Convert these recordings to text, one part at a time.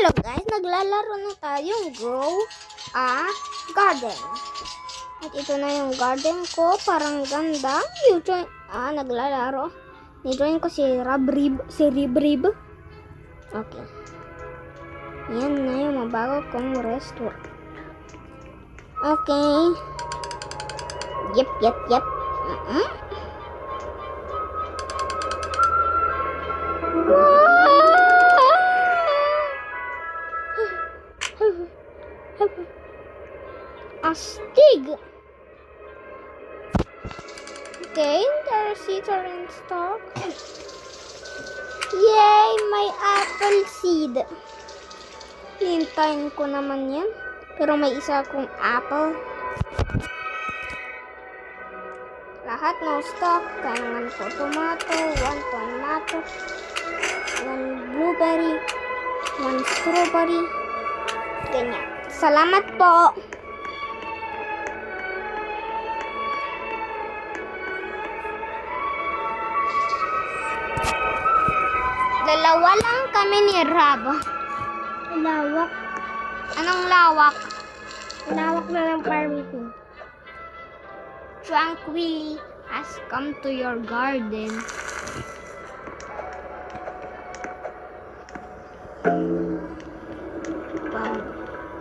Hello guys, naglalaro na tayong Grow a Garden. At ito na yung garden ko, parang ganda. Naglalaro. Ni-join ko si Ribrib. Okay. Yan na yung mabago kong restaurant. Okay. Yep. Astig. Okay, there are seeds are in stock. Yay, may apple seed. Hintayin ko naman yan. Pero may isa akong apple. Lahat no stock. Kailangan ko tomato, 1 tomato, 1 blueberry, 1 strawberry. Ganyan. Salamat po. Dalawa lang kami ni Rab. Lawak. Anong lawak? Lawak na ng farm ko. Tranquilly has come to your garden.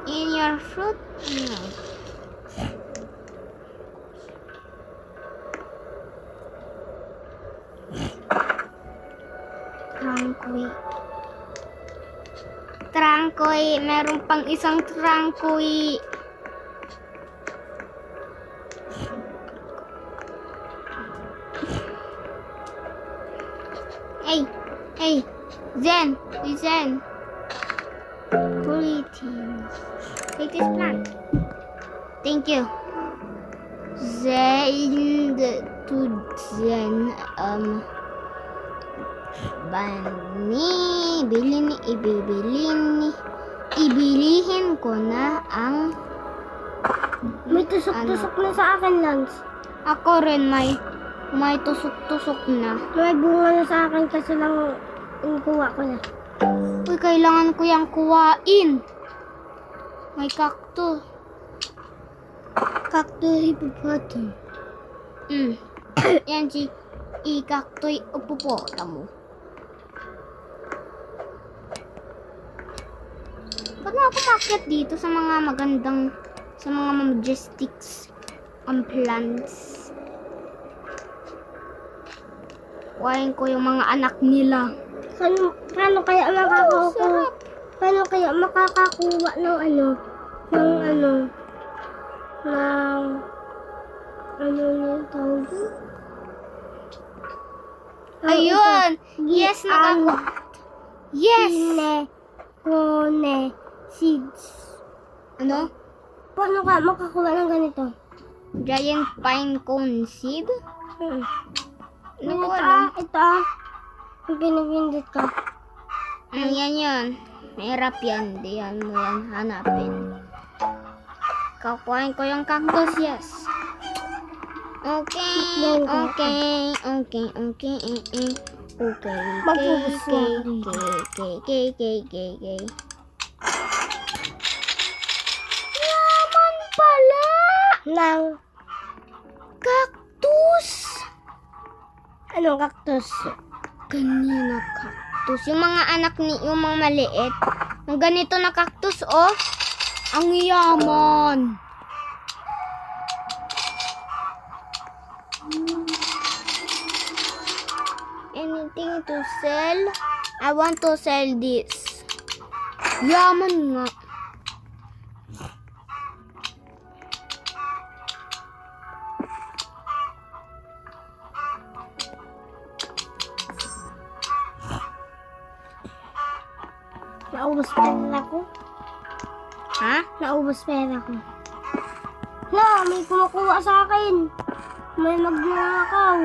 In your fruit? No. Trangkoy. Meron pang isang trangkoy. Hey, Zen. Greetings. Take this plant. Thank you. Zen to Zen. Ibilihin ko na ang May tusok-tusok na sa akin, Lance. ako rin may tusok-tusok na. May bunga na sa akin kasi lang kuha ko na. Uy, kailangan ko yung kuwain. May cactus. Cactus hippopotamus. Yan si cactus hippopotamus. Ba't na ako makakit dito sa mga magandang, sa mga majestics plants? Kuhain ko yung mga anak nila. Paano kaya makakakuha? Paano kaya makakakuha ng yung tawag? Ayun! Yes, nakakuha. Yes! Seeds. Ano? Paano ka makakuha ng ganito? Giant pine cone seed? Hindi ko alam. Ito. Yung pinipindit ka. Yan. Mahirap yan. Di yan mo yan hanapin. Kakuhain ko yung cactus, yes. Okay. Yaman pala! Ng Cactus! anong cactus? Kanina cactus. Yung mga anak yung mga maliit. Yung ganito na cactus, oh. Ang yaman. Anything to sell? I want to sell this. Yaman nga. Naubos pera ko. Ha? Naubos pera ko. Na, may kumukuha sa akin. May magnanakaw.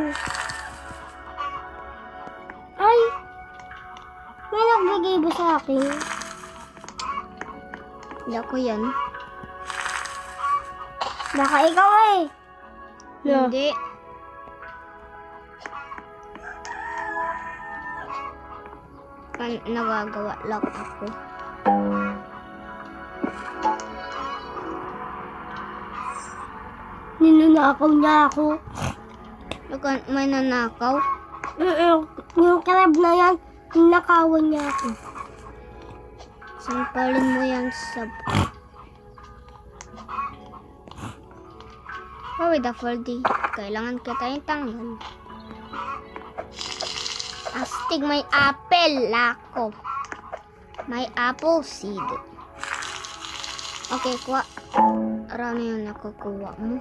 Ay! May nagbigay ba sa akin? Hindi ako yan. Baka ikaw eh. No. Hindi. Nagagawa lang ako. Ninunakaw niya ako. May nanakaw? Yung crab na yan, ninakawan niya ako. Sampalin mo yan sa... Oh, Daffodil. Kailangan kita yung tanggal. Astig, may apple. Lako. May apple seed. Okay, kuha. Ano yung nakukuha mo?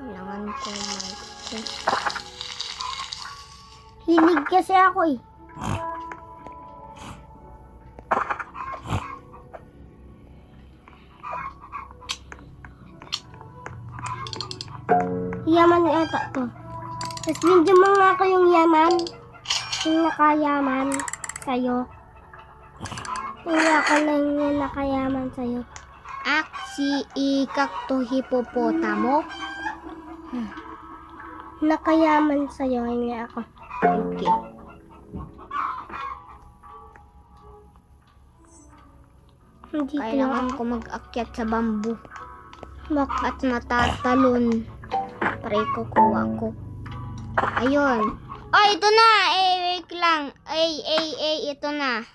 Kailangan ko Hilig kasi ako eh. Yaman ata to. Tapos bigyan mo nga ako yung yaman. Yung nakayaman sa'yo. Hindi ako lang yung nakayaman sa'yo. Aksi ikakto hipopotamo. Nakayaman sa'yo, hindi ako. Okay. Hindi Kailangan ko mag-akyat sa bamboo. Bakit? At matatalon. Para ikukuha ko. Ayun. Oh, ito na. Wait lang. Ito na.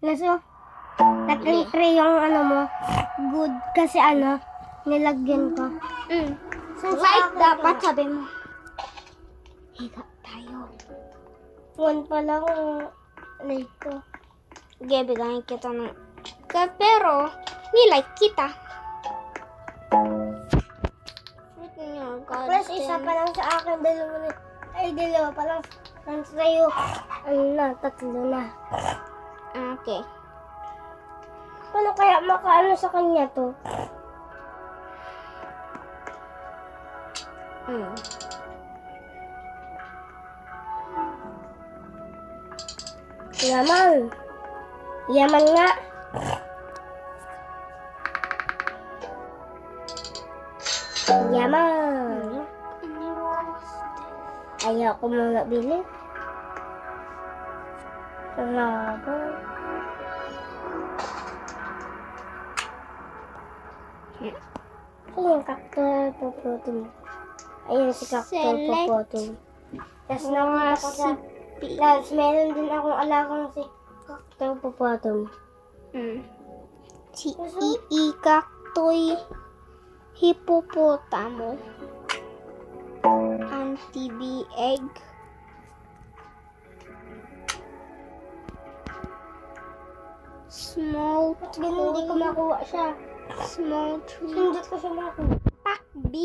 Laso, nag-try yung ano mo. Good kasi nilagyan ko. Like dapat sabi mo. Higa tayo. One pa lang like ko. Okay, bigyan kita ng... Pero, nilike kita. Plus, isa pa lang sa akin, dalawa pa lang. Ang sa'yo, tatlo na. Okay. Paano kaya makaano sa kanya to? Yaman. Yaman nga. Yaman. Ayaw ko muna bili. Salamat. Ayun, kakto popotong. Ayun si kakto Select. popotong. Tapos nakita ko sa... Tapos meron din akong alakang si kakto popotong. Si Iikaktoy hipopotamo. Anti-bee egg. Small Ganun, hindi ko makuha siya. Small tree. Hindi ko siya makuha. Pack B.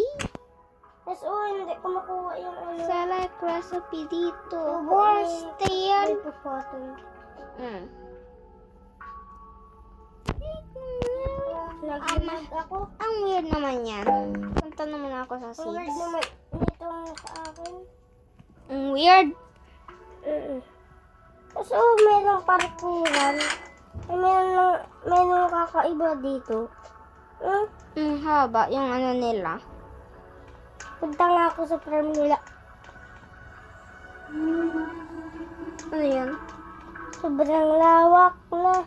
Tapos hindi ko makuha yung Select recipe dito. Boss, Tail. popotong. Nag-mag ako. Ang weird naman yan. Punta naman ako sa Weird seeds. naman nitong sa akin. Ang weird. Tapos merong parkuran. Ay, merong kakaiba dito. Haba. Yung ano nila. Punta nga ako sa farm nila. Ano yan? Sobrang lawak na.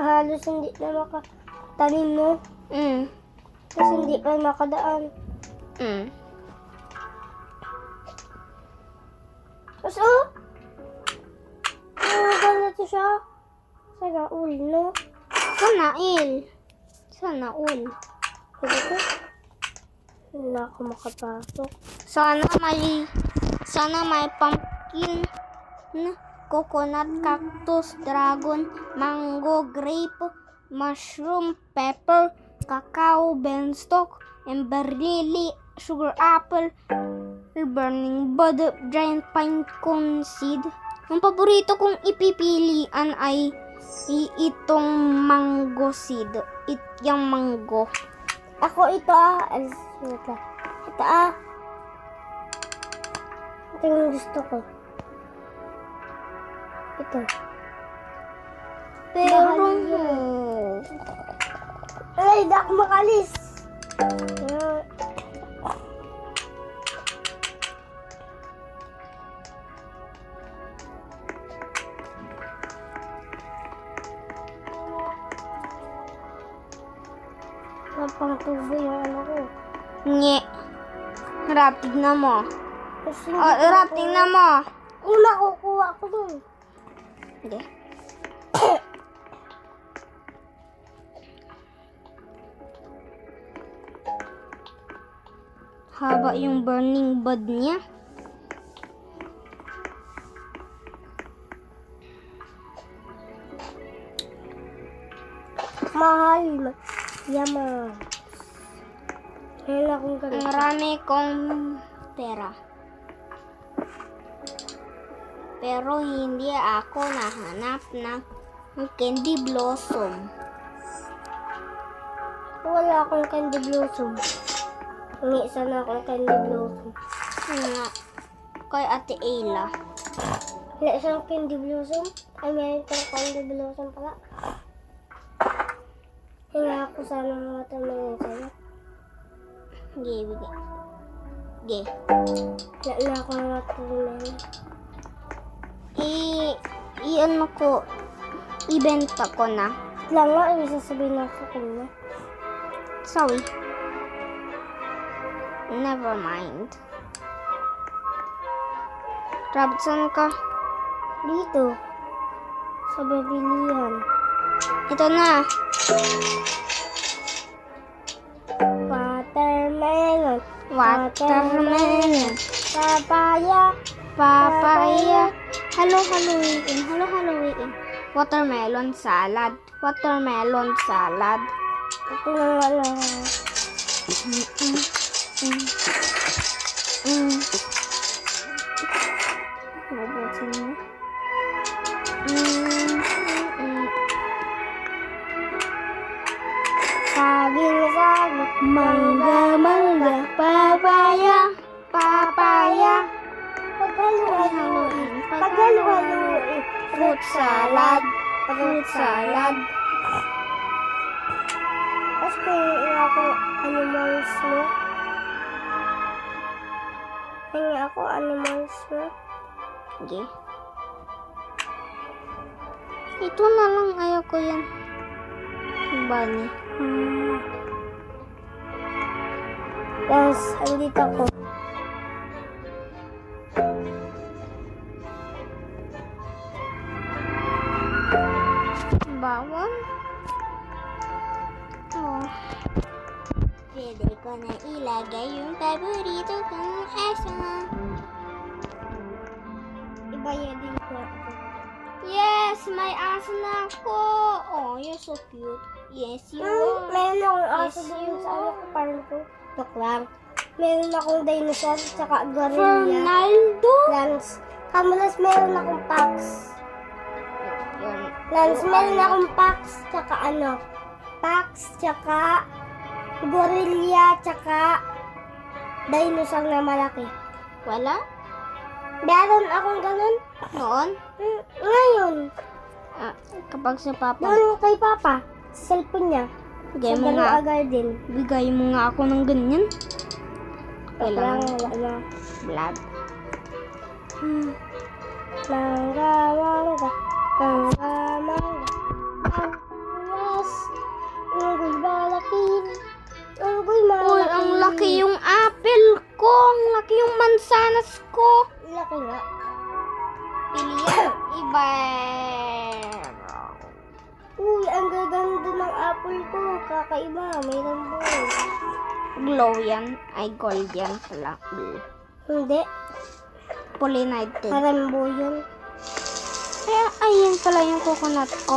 Halos hindi na makatanim mo. Kasi hindi pa makadaan. Tapos ganito siya. Sana no? Sana all. Dito. Hindi ako makapasok. Sana may pumpkin, coconut, cactus, dragon, mango, grape, mushroom, pepper, cacao, beanstalk, amber lily, sugar apple, burning bud, giant pine cone seed. Ang paborito kong ipipilian ay itong mango seed. Yung mango. Ako ito Ito Ito yung gusto ko. Ito. Pero, Ay, di ako makalis. Napang tubo yung ano ko. Nye. Rap, tignan mo. Kasi Oh, Rap, tignan mo. yung makukuha ko dun. Hindi. Haba yung burning bud niya. Mahal. Yaman. Ngayon akong ganito. Marami kong pera. Pero hindi ako nahanap ng candy blossom. Wala akong candy blossom. May isa na akong candy blossom. Nga. Kay Ate Ayla. Wala isang candy blossom. Ay, meron kang candy blossom pala. Hinga ako sana ng watermelon sa'yo. Gay, bigay. Gay. Wala na ako ng watermelon. I-ano ko. Ibenta ko na. Lang nga, ibig sasabihin ako sa kanya. Sorry. Never mind. Robson ka. Dito. Sa babilihan. Ito na. Watermelon. Watermelon. Papaya. Papaya. Halo-haloin. Halo-haloin. Watermelon salad. Watermelon salad. Ito na nga lang. Nabutin mo. Saging. Mangga. Papaya. Papaya. Paghaluin. Paghaluin. Fruit salad. Fruit salad. Tapos kaya ako animals mo. Kaya ako animals mo. Okay. Ito na lang. Ayoko yan. Bunny. Yes, andito ako. Bawal. Oh. Pwede ko na ilagay yung paborito kong aso. Ibayadin ko ako. Yes! May aso na ako! Oh, you're so cute. Yes, you are. Meron akong aso Yes, doon you sa are. parang ko. Joke lang. Meron akong dinosaur, tsaka gorilla. Fernaldo? Lance. Kamalas meron akong pax. Lance, meron akong pax, tsaka ano? Pax, tsaka gorilla, tsaka dinosaur na malaki. Wala? Meron akong ganun. Noon? Ngayon, Ah, kapag sa papa. doon kay Papa, sa cellphone niya. Bigay Sa mo nga. Galoa Garden. Bigay mo nga ako ng ganyan. Kailangan Kailangan wala na. blood. Mangga, mangga, mangga, mangga. Ang yes, unggoy balakin. Unggoy malakin. Uy, ang laki yung apple ko. Ang laki yung mansanas ko. Laki nga. Pilihan. Iba. Uy, ang gaganda ng apple ko. Kakaiba, may rambol. Glow yan. Ay, gold yan pala. Blue. Hindi, Pollinated. karambo yun. Kaya, ayan pala yung coconut ko.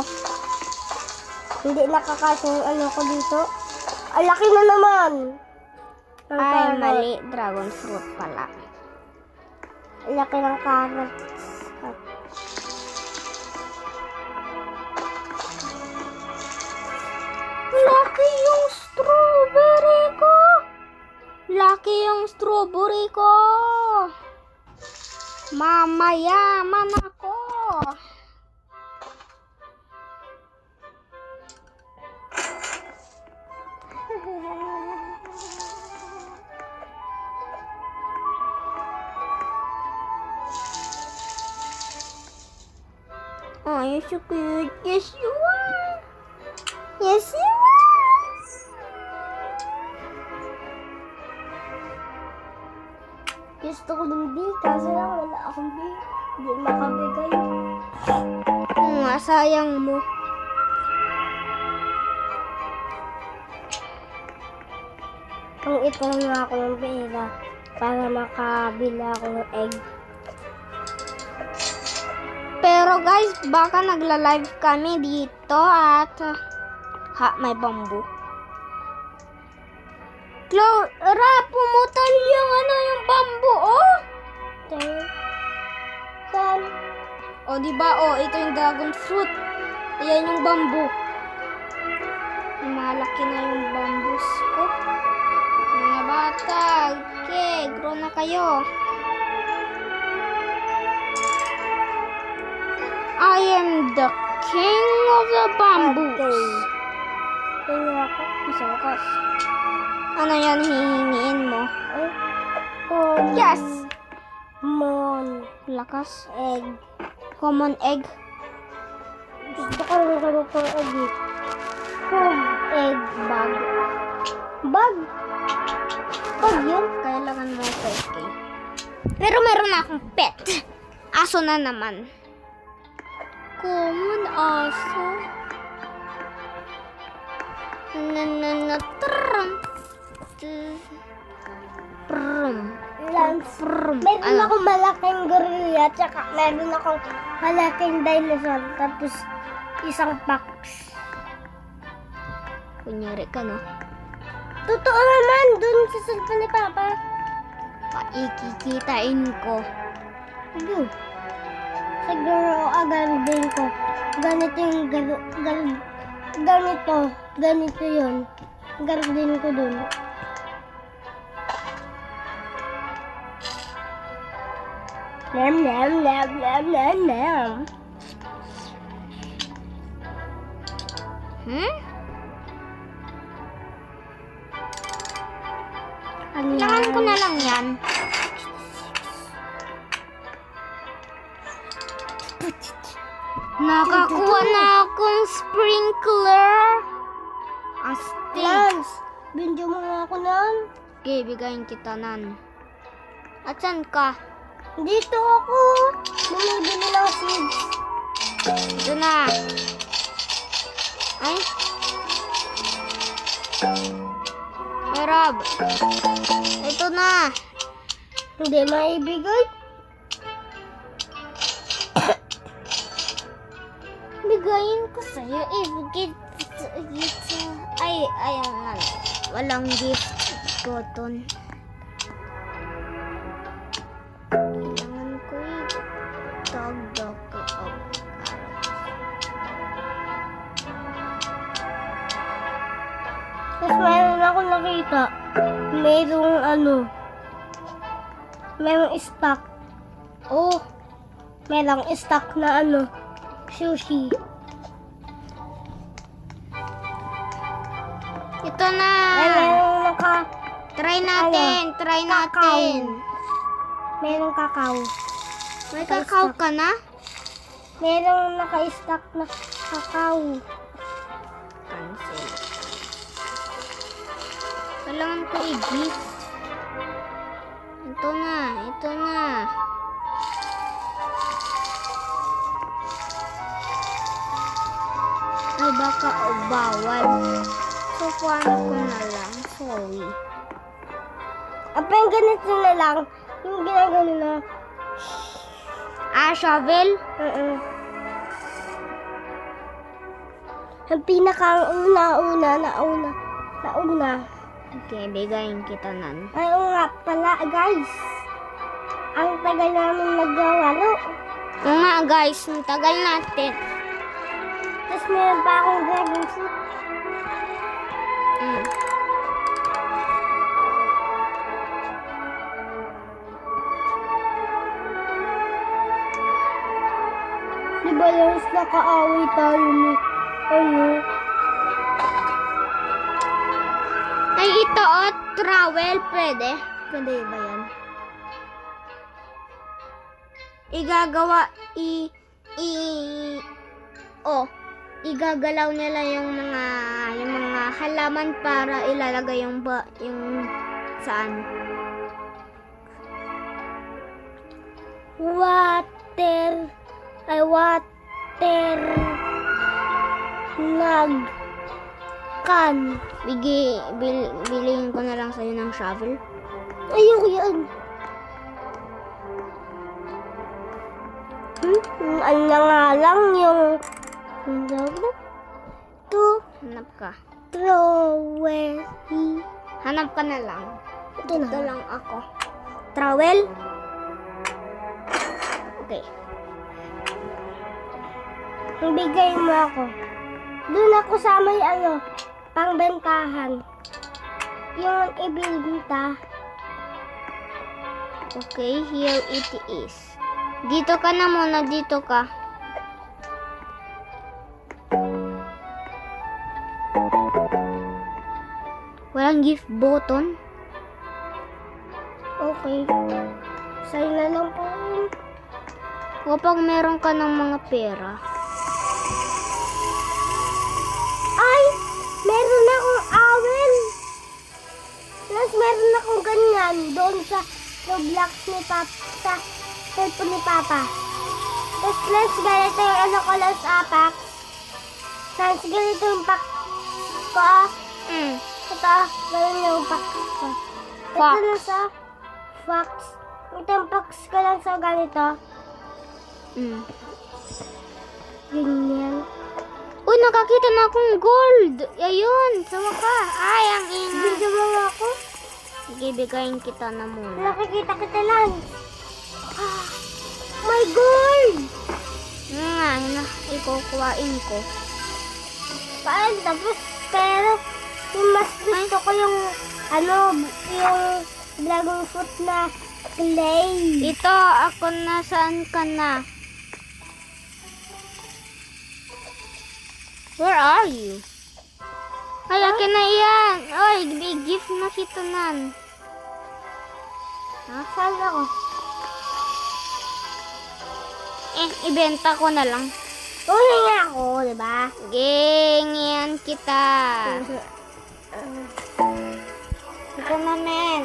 Hindi nakakasya yung ano ko dito. Ang laki na naman. Ang Ay, carrot. mali. Dragon fruit pala. Ang laki ng carrot. Laki yung strawberry ko. Laki yung strawberry ko. Mamayaman ako. you're so cute. Yes, you are. Yes, you are. Gusto ko ng big, kaso lang wala akong big. Hindi makabigay. Sayang mo. Kung ito nga ako ng pera para makabila ako ng egg. Pero guys, baka nagla-live kami dito at may bamboo. Pumutol yung yung bamboo, oh! Saan? O, diba? O, ito yung dragon fruit. Ayan yung bamboo. Malaki na yung bamboos ko. Mga bata, okay, grow na kayo. I am the king of the bamboos. Tingnan ako. Sa wakas. Ano yan hihingiin mo? Yes! Yes! Mon. Lakas. Egg. Common egg. Gusto ko lang gano'n for egg. Egg. Bag. Bag? Bag yun? Kailangan mo 5K. Pero meron na akong pet. Aso na naman. Common aso. Lance. Meron akong malaking gorilla, tsaka meron akong malaking dinosaur, tapos isang fox. Kunyari ka, no? Totoo naman, dun sa cellphone ni Papa. Ikikitain ko. Ano? Siguro agandin ko. Ganito yung ganito yun. Gardin ko dun. Nam nam nam nam nam nam. Kailangan ko na lang yan. Nakakuha na akong sprinkler. Astig. Lance, binjo mo nga ako nun. Okay, bigayin kita nan. At saan ka? Dito ako. Bumibili ng seeds. Ito na. Ay. Ay, Rob. Ito na. Hindi maibigay. Bigayin ko sa'yo. Ayun nga. Walang gift. Cotton. Kailangan ko dagdag ko ang Tapos mayroon ako nakita. Mayroong stock. Oh, Mayroong stock na sushi. ito na. Ay, mayroong Try natin. Try natin. mayroong kakao. May kakao ka na? Mayroong naka-stock na kakao. Cancel. Kailangan ko i-gift. Ito na. Ito na. Ay, baka bawal. So, paano ko na lang? Sorry. Apa yung ganito na lang? Yung ginagano na. Shovel? Ang pinaka-una. Okay, bigayin kita nan. Ay, oo nga pala, guys. Ang tagal namin nagwawalo. Oo nga guys, ang tagal natin. Tapos meron pa akong dragon fruit. Di ba yung nakaaway tayo ni Ay, ito trowel. Pwede? Pwede ba yan? Oh, igagalaw nila yung mga halaman para ilalagay yung saan. Water nag kan. Bilihin ko na lang sa'yo ng shovel. Ayoko yan. Ano nga lang yung Hanap ka. trowel. Hanap ka na lang. Ito na. Ito lang ako. Trowel? Okay. Bigay mo ako. Doon ako sa may pangbentahan. Yung ibibenta. Okay, here it is. Dito ka na muna, dito ka. Walang gift button. Okay. Sa'yo na lang po. Kapag meron ka ng mga pera. Ay! Meron akong awel! Plus, meron akong ganyan doon sa Roblox ni Papa, sa cellphone ni Papa. Tapos, plus, ganito yung ko lang sa Apax. Tapos, ganito yung pack ko. Ito, ganyan yung pack ko. Fox. Ito na sa Fox. Ito yung box ko lang sa ganito. Ganyan. Uy, nakakita na akong gold. Ayun, sama ka. Ay, ang ingay. Bigyan mo nga ako. Sige, bigayin kita na muna. Nakikita kita lang. Ah, my gold! Ikukuhain ko. Paano tapos? Pero, yung mas gusto ko yung, yung dragon fruit na clay. Ito, ako na. Saan ka na? Where are you? Ay, akin na yan. Oy, big gift na kita nan. Saan ako? Ibenta ko na lang. Una nga ako, diba? Ganyan kita. Ito na, men.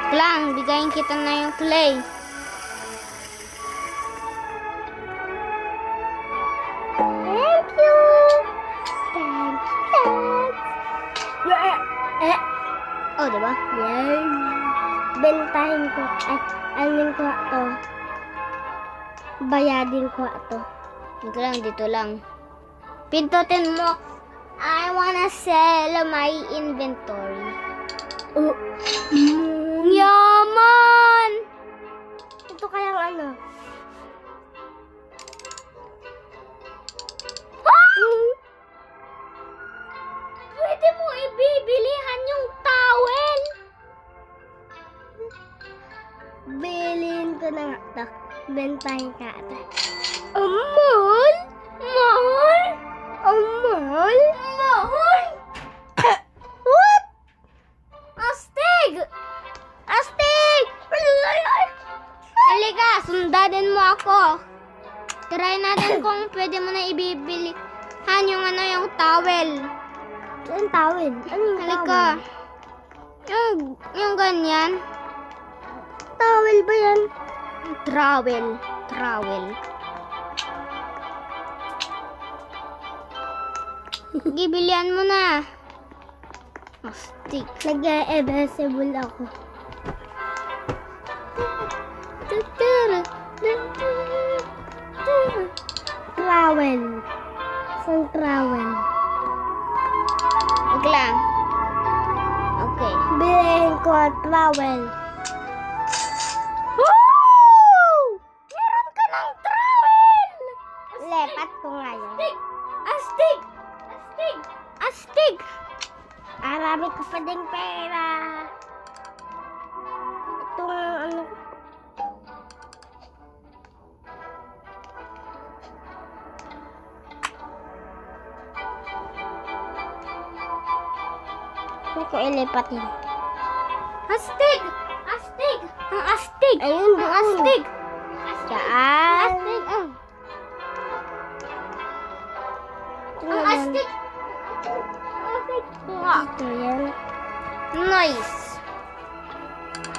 Lang, bigayin kita na yung clay. Thank you! Thank you! Oh, diba? Yan. Bentahin ko. Ay, anin ko to. Bayadin ko to. Dito lang, dito lang. Pindutin mo. I wanna sell my inventory. Oh. Yaman! Ito kayang ano? Pwede mo ibibilihan yung towel. Bilhin ko na nga to. Bentahin ka ata. Ang mahal? Mahal? Ang mahal? Mahal? What? Astig! Astig! Halika, sundatin mo ako. Try natin kung pwede mo na ibibilihan yung yung towel. Anong tawid? Anong Halika. Yung ganyan. Towel ba yan? Trowel. Trowel. Gibilian mo na. Astig. Nag-e-invisible ako. Trowel. Saan trowel? lang. Okay. Bilhin ko ang trowel. Meron ka ng trowel! Lepat ko ngayon. Astig! Astig! Astig! Arami ko pa ding pera. Itong ano. Hindi ko ilipatin. Astig! Astig! Ang astig! Ayun Ang doon. astig! Saan? Astig! Oh. Ito Ang naman. astig! Astig! Wow. Ito yan. Nice!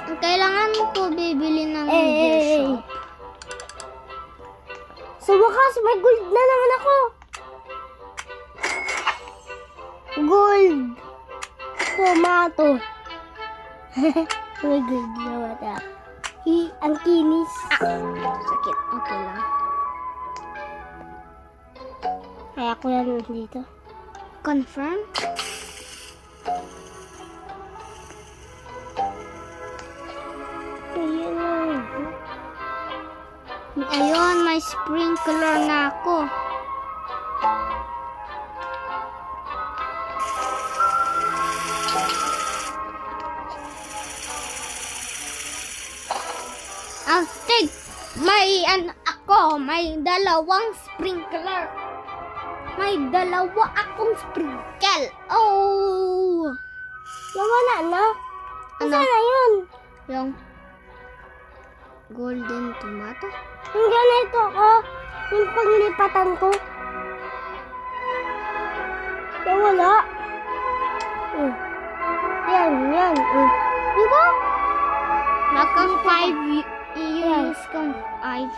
Ang kailangan ko bibili ng Eh, gear eh, shop. Sa wakas, may gold na naman ako. Gold. Tomato. May gold naman ako. Ang kinis. Sakit. Okay lang. Kaya ko yan dito. Confirm? Ayun na. Ayun, may sprinkler na ako. Astig! May dalawang sprinkler. May dalawa akong sprinkle. Oh! Nawala na. Ano? Ano na yun? Yung golden tomato. Yung ganito ko. Yung paglipatan ko. Nawala. Yan. Diba? Naka 5 years kang 5.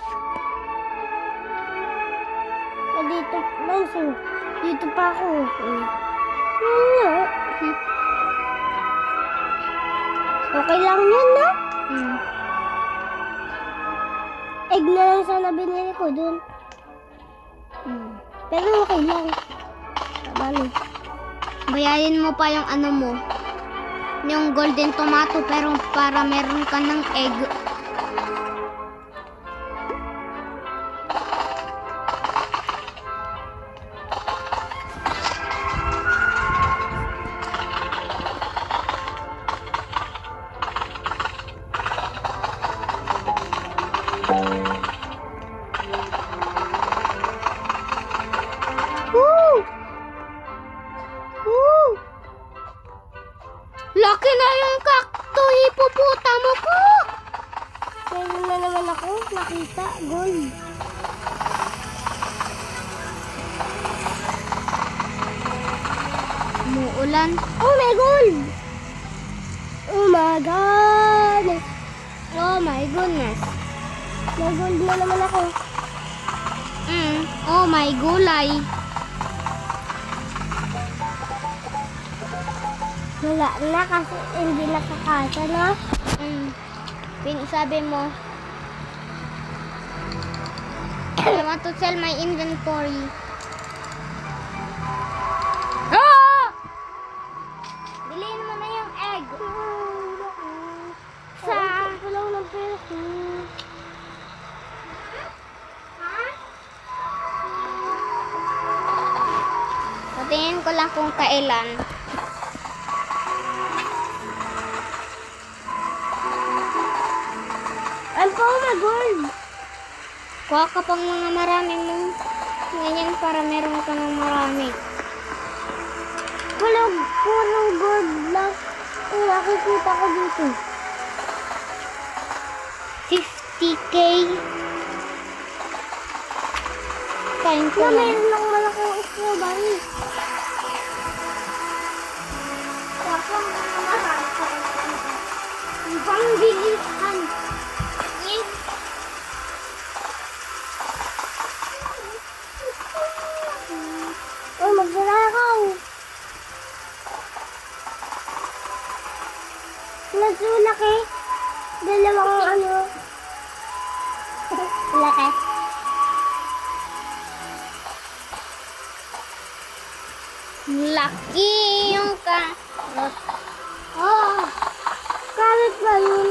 Dito lang siya. Dito pa ako. Yan nga. Okay lang yan, no? Hmm. Egg na lang sana binili ko dun. Hmm. Pero okay lang. Tabalo. Bayarin mo pa yung ano mo. Yung golden tomato pero para meron ka ng egg. Woo! Woo! Laki na yung kakto, hipopotamo ko! Meron na naman ako nakita. Gold. Umuulan. Oh, may gold! Oh my God! Oh my goodness. May gold na naman ako. Oh my gulay. Wala na kasi hindi nakakasa na. Sabi mo, I want to sell my inventory. Ah! Bilhin mo na yung egg. Sa lang ng pera ko. Patingin ko lang kung kailan. Ang po, my gold! Kuha ka pang mga marami mong ganyan para meron ka ng marami. Puro gold lang ang nakikita ko dito. 50k. Kain ko Na lang. meron lang malaking strawberry. Tapos mga marami pa rin. Ibang bilisan. Oh, magnanakaw. Laki. Dalawang ano. Laki. Laki yung carrot. Oh, carrot ba yun?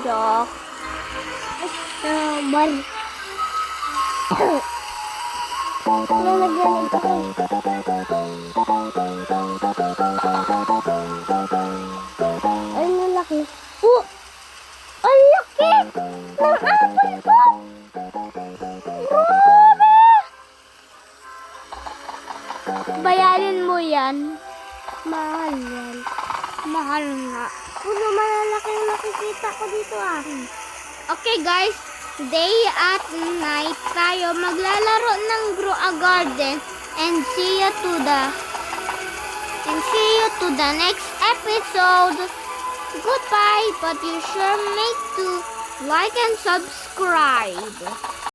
Joke. Strawberry. Lalagyan ito ko. Ay, nalaki. Oh! Ang laki! Ng apple ko! Grabe! Bayarin mo yan. Mahal yan. Mahal nga. Puno malalaki yung nakikita ko dito ah. Okay guys, day at night tayo maglalaro ng Grow a Garden and see you to the next episode. Goodbye, but you sure make to like and subscribe.